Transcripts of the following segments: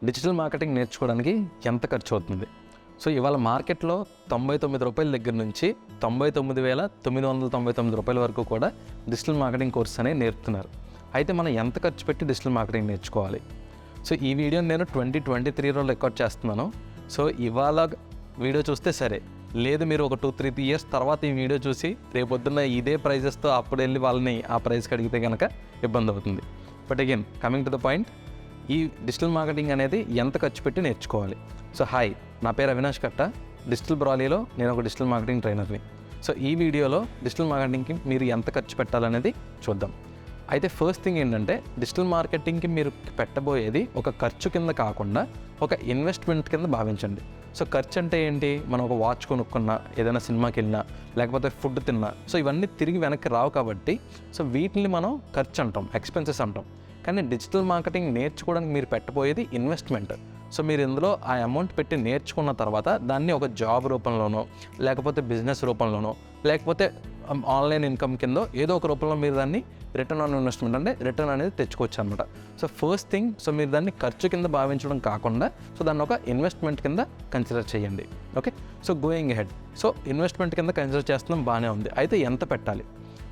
Digital marketing నేర్చుకోవడానికి ఎంత ఖర్చు అవుతుంది? సో ఇవాళ మార్కెట్లో ₹99 దగ్గర నుంచి ₹99,999 వరకు కూడా డిజిటల్ మార్కెటింగ్ కోర్స్ అనేది నేర్పుతున్నారు. అయితే మనం ఎంత ఖర్చు పెట్టి డిజిటల్ మార్కెటింగ్ నేర్చుకోవాలి? సో ఈ వీడియోని నేను 2023లో రికార్డ్ చేస్తున్నాను. సో ఇవాళ వీడియో చూస్తే సరే, లేదు మీరు ఒక 2-3 ఇయర్స్ తర్వాత ఈ వీడియో చూసి రేపొద్దున్న ఇదే ప్రైజెస్తో అప్పుడు వెళ్ళి వాళ్ళని ఆ ప్రైస్కి అడిగితే కనుక ఇబ్బంది అవుతుంది. But again coming to the point, ఈ డిజిటల్ మార్కెటింగ్ అనేది ఎంత ఖర్చు పెట్టి నేర్చుకోవాలి? సో హాయ్, నా పేరు అవినాష్ కట్ట. డిజిటల్ బ్రాలీలో నేను ఒక డిజిటల్ మార్కెటింగ్ ట్రైనర్ని. సో ఈ వీడియోలో డిజిటల్ మార్కెటింగ్కి మీరు ఎంత ఖర్చు పెట్టాలనేది చూద్దాం. అయితే ఫస్ట్ థింగ్ ఏంటంటే, డిజిటల్ మార్కెటింగ్కి మీరు పెట్టబోయేది ఒక ఖర్చు కింద కాకుండా ఒక ఇన్వెస్ట్మెంట్ కింద భావించండి. సో ఖర్చు అంటే ఏంటి? మనం ఒక వాచ్ కొనుక్కున్నా, ఏదైనా సినిమాకి వెళ్ళినా, లేకపోతే ఫుడ్ తిన్నా, సో ఇవన్నీ తిరిగి వెనక్కి రావు కాబట్టి సో వీటిని మనం ఖర్చు అంటాం, ఎక్స్పెన్సెస్ అంటాం. కానీ డిజిటల్ మార్కెటింగ్ నేర్చుకోవడానికి మీరు పెట్టబోయేది ఇన్వెస్ట్మెంట్. సో మీరు ఇందులో ఆ అమౌంట్ పెట్టి నేర్చుకున్న తర్వాత దాన్ని ఒక జాబ్ రూపంలోనో, లేకపోతే బిజినెస్ రూపంలోనో, లేకపోతే ఆన్లైన్ ఇన్కమ్ కింద ఏదో ఒక రూపంలో మీరు దాన్ని రిటర్న్ ఆన్ ఇన్వెస్ట్మెంట్ అంటే రిటర్న్ అనేది తెచ్చుకోవచ్చు అనమాట. సో ఫస్ట్ థింగ్, సో మీరు దాన్ని ఖర్చు కింద భావించడం కాకుండా సో దాన్ని ఒక ఇన్వెస్ట్మెంట్ కింద కన్సిడర్ చేయండి. Okay, so going head, so investment కింద కన్సిడర్ చేస్తున్నాం, బాగానే ఉంది. అయితే ఎంత పెట్టాలి?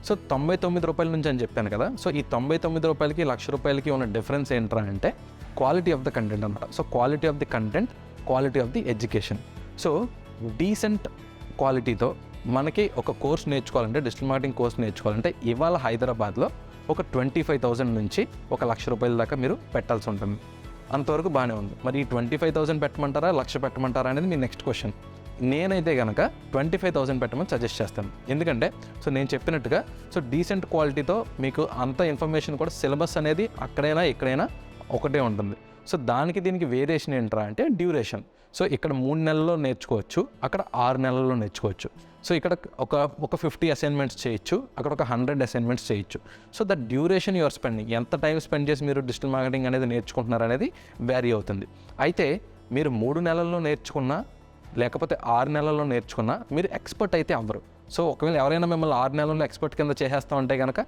సో ₹99 నుంచి అని చెప్పాను కదా. సో ఈ ₹99కి ₹1,00,000కి ఉన్న డిఫరెన్స్ ఏంట్రా అంటే క్వాలిటీ ఆఫ్ ద కంటెంట్ అనమాట. So quality of the content, quality of the education. So decent క్వాలిటీతో మనకి ఒక కోర్స్ నేర్చుకోవాలంటే, డిజిటల్ మార్కెటింగ్ కోర్స్ నేర్చుకోవాలంటే ఇవాళ హైదరాబాద్లో ఒక 25,000 నుంచి ₹1,00,000 దాకా మీరు పెట్టాల్సి ఉంటుంది. అంతవరకు బాగానే ఉంది. మరి ఈ 25,000 పెట్టమంటారా, 1,00,000 పెట్టమంటారా అనేది మీ నెక్స్ట్ క్వశ్చన్. నేనైతే కనుక 25,000 పెట్టమని సజెస్ట్ చేస్తాను. ఎందుకంటే సో నేను చెప్పినట్టుగా సో డీసెంట్ క్వాలిటీతో మీకు అంత ఇన్ఫర్మేషన్ కూడా, సిలబస్ అనేది అక్కడైనా ఎక్కడైనా ఒకటే ఉంటుంది. సో దానికి దీనికి వేరియేషన్ ఏంట్రా అంటే డ్యూరేషన్. సో ఇక్కడ 3 నెలల్లో నేర్చుకోవచ్చు, అక్కడ 6 నెలల్లో నేర్చుకోవచ్చు. సో ఇక్కడ ఒక 50 అసైన్మెంట్స్ చేయొచ్చు, అక్కడ ఒక 100 అసైన్మెంట్స్ చేయొచ్చు. So the duration your spending, ఎంత టైం స్పెండ్ చేసి మీరు డిజిటల్ మార్కెటింగ్ అనేది నేర్చుకుంటున్నారు అనేది వ్యారీ అవుతుంది. అయితే మీరు 3 నెలల్లో నేర్చుకున్నా, లేకపోతే 6 నెలల్లో నేర్చుకున్నా మీరు ఎక్స్పర్ట్ అయితే అవ్వరు. సో ఒకవేళ ఎవరైనా మిమ్మల్ని 6 నెలల్లో ఎక్స్పర్ట్ కింద చేసేస్తామంటే కనుక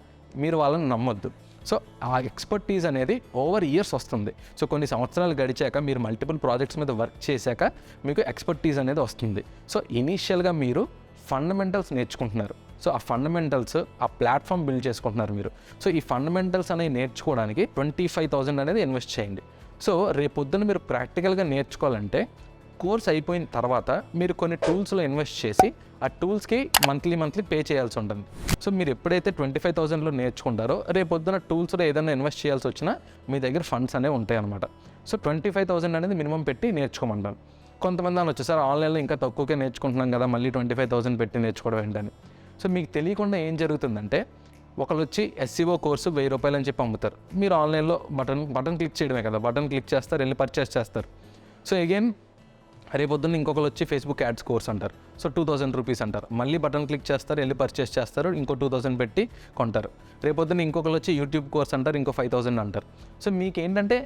మీరు వాళ్ళని నమ్మొద్దు. సో ఆ ఎక్స్పర్టీజ్ అనేది ఓవర్ ఇయర్స్ వస్తుంది. సో కొన్ని సంవత్సరాలు గడిచాక, మీరు మల్టిపుల్ ప్రాజెక్ట్స్ మీద వర్క్ చేశాక మీకు ఎక్స్పర్టీజ్ అనేది వస్తుంది. సో ఇనీషియల్గా మీరు ఫండమెంటల్స్ నేర్చుకుంటున్నారు. సో ఆ ఫండమెంటల్స్, ఆ ప్లాట్ఫామ్ బిల్డ్ చేసుకుంటున్నారు మీరు. సో ఈ ఫండమెంటల్స్ అనేవి నేర్చుకోవడానికి 25,000 అనేది ఇన్వెస్ట్ చేయండి. సో రేపొద్దున మీరు ప్రాక్టికల్గా నేర్చుకోవాలంటే కోర్స్ అయిపోయిన తర్వాత మీరు కొన్ని టూల్స్లో ఇన్వెస్ట్ చేసి ఆ టూల్స్కి మంత్లీ పే చేయాల్సి ఉంటుంది. సో మీరు ఎప్పుడైతే 25,000లో నేర్చుకుంటారో రేపొద్దున టూల్స్లో ఏదైనా ఇన్వెస్ట్ చేయాల్సి వచ్చినా మీ దగ్గర ఫండ్స్ అనేవి ఉంటాయి అనమాట. సో 25,000 అనేది మినిమం పెట్టి నేర్చుకోమంటాను. కొంతమంది అని వచ్చేసారి ఆన్లైన్లో ఇంకా తక్కువకే నేర్చుకుంటున్నాం కదా, మళ్ళీ 25,000 పెట్టి నేర్చుకోవడం ఏంటని. సో మీకు తెలియకుండా ఏం జరుగుతుందంటే, ఒకళ్ళు వచ్చి SEO కోర్సు ₹1,000 అని చెప్పి అమ్ముతారు. మీరు ఆన్లైన్లో బటన్ క్లిక్ చేయడమే కదా, బటన్ క్లిక్ చేస్తారు, వెళ్ళి పర్చేస్ చేస్తారు. సో అగైన్ రేపొద్దున్న ఇంకొకరు వచ్చి ఫేస్బుక్ యాడ్స్ కోర్స్ అంటారు. సో ₹2,000 అంటారు. మళ్ళీ బటన్ క్లిక్ చేస్తారు, వెళ్ళి పర్చేస్ చేస్తారు, ఇంకో 2,000 పెట్టి కొంటారు. రేపొద్దున్న ఇంకొకరు వచ్చి యూట్యూబ్ కోర్స్ అంటారు, ఇంకో 5,000 అంటారు. సో మీకేంటంటే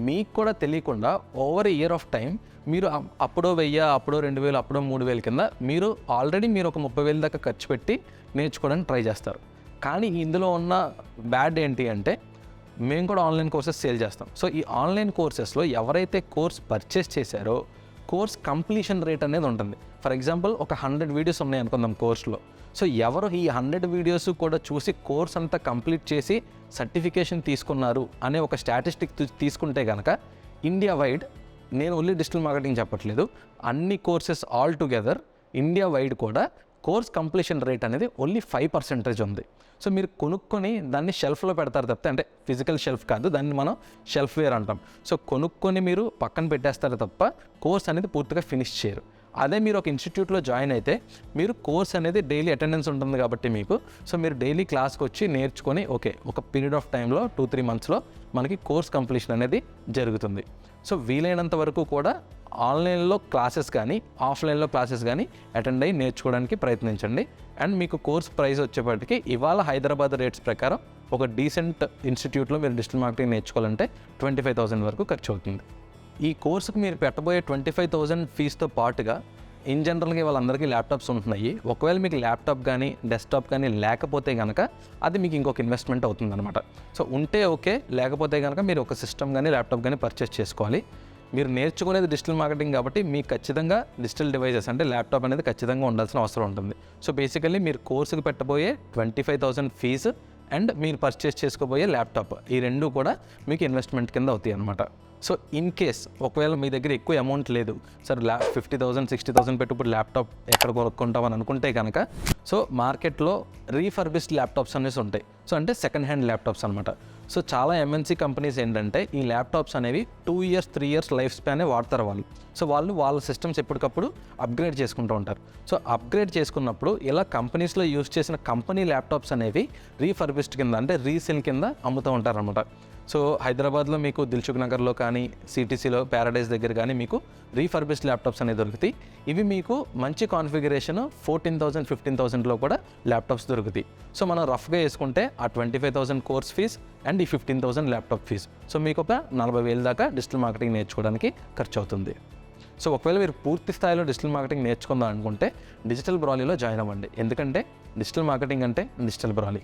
మీకు కూడా తెలియకుండా ఓవర్ ఇయర్ ఆఫ్ టైం మీరు అప్పుడో 1,000, అప్పుడో 2,000, అప్పుడో 3,000 కింద మీరు ఆల్రెడీ ఒక 30,000 దాకా ఖర్చు పెట్టి నేర్చుకోవడానికి ట్రై చేస్తారు. కానీ ఇందులో ఉన్న బ్యాడ్ ఏంటి అంటే, మేము కూడా ఆన్లైన్ కోర్సెస్ సేల్ చేస్తాం. సో ఈ ఆన్లైన్ కోర్సెస్లో ఎవరైతే కోర్స్ పర్చేస్ చేశారో కోర్స్ కంప్లీషన్ రేట్ అనేది ఉంటుంది. ఫర్ ఎగ్జాంపుల్ ఒక 100 వీడియోస్ ఉన్నాయి అనుకుందాం కోర్స్లో. సో ఎవరు ఈ 100 వీడియోస్ కూడా చూసి కోర్స్ అంతా కంప్లీట్ చేసి సర్టిఫికేషన్ తీసుకున్నారు అనే ఒక స్టాటిస్టిక్ తీసుకుంటే కనుక ఇండియా వైడ్, నేను ఓన్లీ డిజిటల్ మార్కెటింగ్ చెప్పట్లేదు, అన్ని courses all together India wide కూడా కోర్స్ కంప్లీషన్ రేట్ అనేది ఓన్లీ 5% ఉంది. సో మీరు కొనుక్కొని దాన్ని షెల్ఫ్లో పెడతారు తప్పితే, అంటే ఫిజికల్ షెల్ఫ్ కాదు, దాన్ని మనం షెల్ఫ్ వేర్ అంటాం. సో కొనుక్కొని మీరు పక్కన పెట్టేస్తారు తప్ప కోర్స్ అనేది పూర్తిగా ఫినిష్ చేయరు. అదే మీరు ఒక ఇన్స్టిట్యూట్లో జాయిన్ అయితే మీరు కోర్స్ అనేది డైలీ అటెండెన్స్ ఉంటుంది కాబట్టి మీకు, సో మీరు డైలీ క్లాస్కి వచ్చి నేర్చుకొని ఒక పీరియడ్ ఆఫ్ టైంలో 2-3 మంత్స్లో మనకి కోర్స్ కంప్లీషన్ అనేది జరుగుతుంది. సో వీలైనంత వరకు కూడా ఆన్లైన్లో క్లాసెస్ కానీ, ఆఫ్లైన్లో క్లాసెస్ కానీ అటెండ్ అయ్యి నేర్చుకోవడానికి ప్రయత్నించండి. అండ్ మీకు కోర్స్ ప్రైస్ వచ్చేప్పటికి ఇవాళ హైదరాబాద్ రేట్స్ ప్రకారం ఒక డీసెంట్ ఇన్స్టిట్యూట్లో మీరు డిజిటల్ మార్కెటింగ్ నేర్చుకోవాలంటే 25,000 వరకు ఖర్చు అవుతుంది. ఈ కోర్సుకు మీరు పెట్టబోయే 25,000 ఫీజుతో పాటుగా ఇన్ జనరల్గా వాళ్ళందరికీ ల్యాప్టాప్స్ ఉంటున్నాయి. ఒకవేళ మీకు ల్యాప్టాప్ కానీ డెస్క్టాప్ కానీ లేకపోతే కనుక అది మీకు ఇంకొక ఇన్వెస్ట్మెంట్ అవుతుందన్నమాట. సో ఉంటే ఓకే, లేకపోతే కనుక మీరు ఒక సిస్టమ్ కానీ ల్యాప్టాప్ కానీ పర్చేస్ చేసుకోవాలి. మీరు నేర్చుకునేది డిజిటల్ మార్కెటింగ్ కాబట్టి మీకు ఖచ్చితంగా డిజిటల్ డివైజెస్ అంటే ల్యాప్టాప్ అనేది ఖచ్చితంగా ఉండాల్సిన అవసరం ఉంటుంది. సో బేసికల్లీ మీరు కోర్సుకి పెట్టబోయే 25,000 ఫీజు అండ్ మీరు పర్చేస్ చేసుకోబోయే ల్యాప్టాప్ ఈ రెండు కూడా మీకు ఇన్వెస్ట్మెంట్ కింద అవుతాయి అనమాట. సో ఇన్ కేస్ ఒకవేళ మీ దగ్గర ఎక్కువ అమౌంట్ లేదు, సార్ 50,000 60,000 పెట్టి ఇప్పుడు ల్యాప్టాప్ ఎక్కడ కొనుక్కుంటామని అనుకుంటే కనుక సో మార్కెట్లో రీఫర్బిష్డ్ ల్యాప్టాప్స్ అనేవి ఉంటాయి. సో అంటే సెకండ్ హ్యాండ్ ల్యాప్టాప్స్ అనమాట. సో చాలా ఎంఎన్సీ కంపెనీస్ ఏంటంటే ఈ ల్యాప్టాప్స్ అనేవి 2 years 3 years లైఫ్ స్పానే వాడతారు వాళ్ళు. సో వాళ్ళ సిస్టమ్స్ ఎప్పటికప్పుడు అప్గ్రేడ్ చేసుకుంటూ ఉంటారు. సో అప్గ్రేడ్ చేసుకున్నప్పుడు ఇలా కంపెనీస్లో యూజ్ చేసిన కంపెనీ ల్యాప్టాప్స్ అనేవి రీఫర్బిష్డ్ కింద అంటే రీసేల్ కింద అమ్ముతూ ఉంటారు అనమాట. సో హైదరాబాద్లో మీకు దిల్సుఖ్ నగర్లో కానీ సిటీసీలో ప్యారడైజ్ దగ్గర కానీ మీకు రీఫర్బిష్డ్ ల్యాప్టాప్స్ అనేవి దొరుకుతాయి. ఇవి మీకు మంచి కాన్ఫిగరేషన్ 14,000 15,000లో కూడా ల్యాప్టాప్స్ దొరుకుతాయి. సో మనం రఫ్గా వేసుకుంటే ఆ 25,000 కోర్స్ ఫీజ్ అండ్ ఈ 15,000 ల్యాప్టాప్ ఫీజ్, సో మీకు ఒక 40,000 దాకా డిజిటల్ మార్కెటింగ్ నేర్చుకోవడానికి ఖర్చు అవుతుంది. సో ఒకవేళ మీరు పూర్తి స్థాయిలో డిజిటల్ మార్కెటింగ్ నేర్చుకుందాం అనుకుంటే డిజిటల్ బ్రాలీలో జాయిన్ అవ్వండి. ఎందుకంటే డిజిటల్ మార్కెటింగ్ అంటే డిజిటల్ బ్రాలీ.